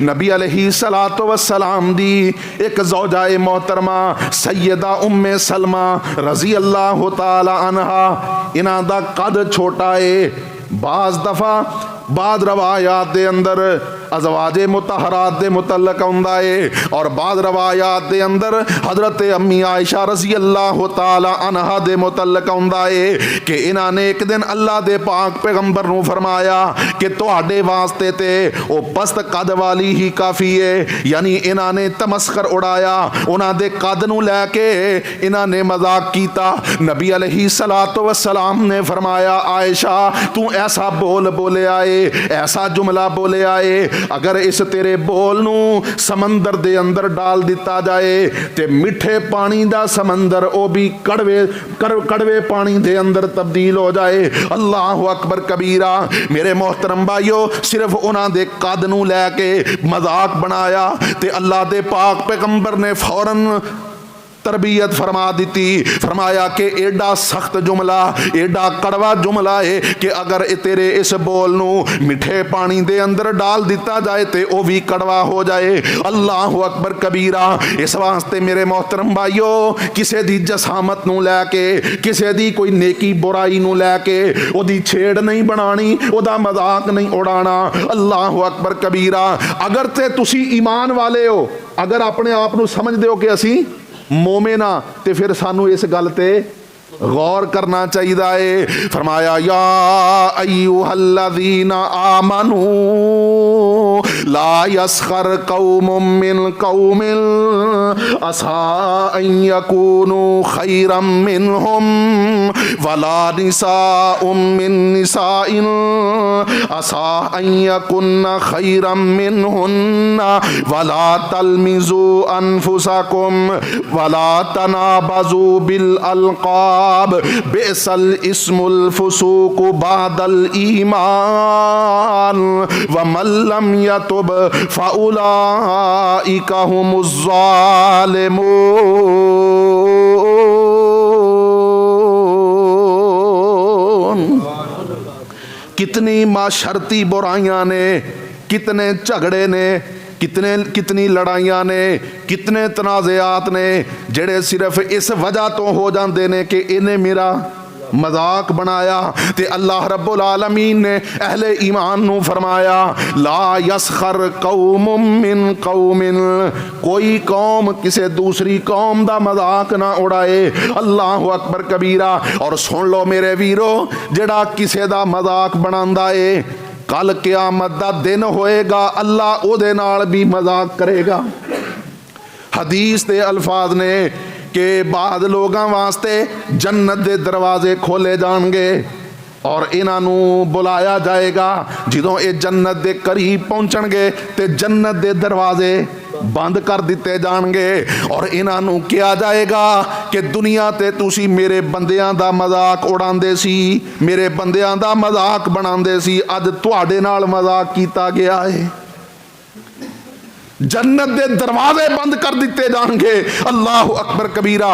नबी अलैहिस्सलातु वस्सलाम दी एक ज़ौजाए मोहतरमा सैयदा उम्मे सलमा रज़ी अल्लाह तआला अन्हा, इन्हां दा कद छोटा है। बाज़ दफ़ा बाद रवायात दे अंदर अज़वाजे मुतहरात दे मुतल्लक हुंदा है और बाद रवायात दे अंदर हज़रत अम्मी आयशा रज़ी अल्लाह तआला अन्हा दे मुतल्लक हुंदा है कि इन्हां ने एक दिन अल्लाह दे पाक पैगंबर नूं फरमाया कि तुहाडे वास्ते ते ओ पस्त कद वाली ही काफ़ी है। यानी इन्हां ने तमस्खर उड़ाया, उन्हां दे कद नूं लैके इन्हां ने मजाक कीता। नबी अलैहिस्सलातु वस्सलाम ने फरमाया, आयशा तू ऐसा बोल बोले आए, ऐसा जुमला बोले आए, अगर इस तेरे बोल नू समंदर दे अंदर डाल दिता जाए ते मिठे पानी दा समंदर ओ भी कड़वे पानी दे अंदर तब्दील हो जाए। अल्लाह अकबर कबीरा। मेरे मोहतरम भाइयों, सिर्फ उन्हां दे कद नू लैके मजाक बनाया ते अल्लाह दे पाक पैगंबर ने फौरन तरबियत फरमा दी, फरमाया कि एडा सख्त जुमला, एडा कड़वा जुमला है कि अगर तेरे इस बोल नू मिठे पानी दे अंदर डाल दिता जाए तो वह भी कड़वा हो जाए। अल्लाह अकबर कबीरा। इस वास्ते मेरे मोहतरम भाइयों, किसी दी जसामत नू लैके, किसी दी कोई नेकी बुराई नू लैके ओदी छेड़ नहीं बनानी, ओदा मजाक नहीं उड़ाना। अल्लाह अकबर कबीरा। अगर ते तुसी ईमान वाले हो, अगर अपने आप नू समझदे हो कि असी मोमिन आ, ते फिर सानू इस गल ते गौर करना चाहिए। फरमाया या अय्युहल्लज़ीना आमनू ला यस्खर कौमुम मिन कौमिन असा अन यकूनू खैरम मिनहुम वला निसाउम मिन निसाइन असा अन यकुन्ना खैरम मिनहुन्ना वला तलमिजू अनफुसकुम वला तनाबजू बिल अलक़ाब बिसल इस्मुल फुसूक बादल ईमान व मल्लम यतुब फउलाइका हुमुज़ ज़ालिमून। कितनी माशरती बुराइयां ने, कितने झगड़े ने, कितनी लड़ाइयां ने, कितने तनाज़ात ने जेड़े सिर्फ इस वजह तो हो जाते ने कि इन्हें मेरा मजाक बनाया। ते अल्लाह रब्बुल आलमीन ने अहले ईमान नू फरमाया ला यस्खर कौमुम मिन कौमिन, कोई कौम किसी दूसरी कौम दा मजाक ना उड़ाए। अल्लाह अकबर कबीरा। और सुन लो मेरे वीरो, जेड़ा किसी दा मजाक बनांदा है, कल क़यामत दा दिन होएगा, अल्लाह ओदे नाल भी मजाक करेगा। हदीस दे अल्फाज ने कि बाद लोगों वास्ते जन्नत दे दरवाजे खोले जाएंगे और इन्हों बुलाया जाएगा। जो ये जन्नत दे करीब पहुँचणगे तो जन्नत दे दरवाजे बंद कर दिते जाएंगे और इन्हों कहा जाएगा कि दुनिया ते तुसी मेरे बंदियां दा मजाक उड़ांदे सी, मेरे बंदियां दा मजाक बनांदे सी, अज तुहाडे नाल मजाक कीता गया है। जन्नत दे दरवाजे बंद कर दिते जाएंगे। अल्लाह अकबर कबीरा।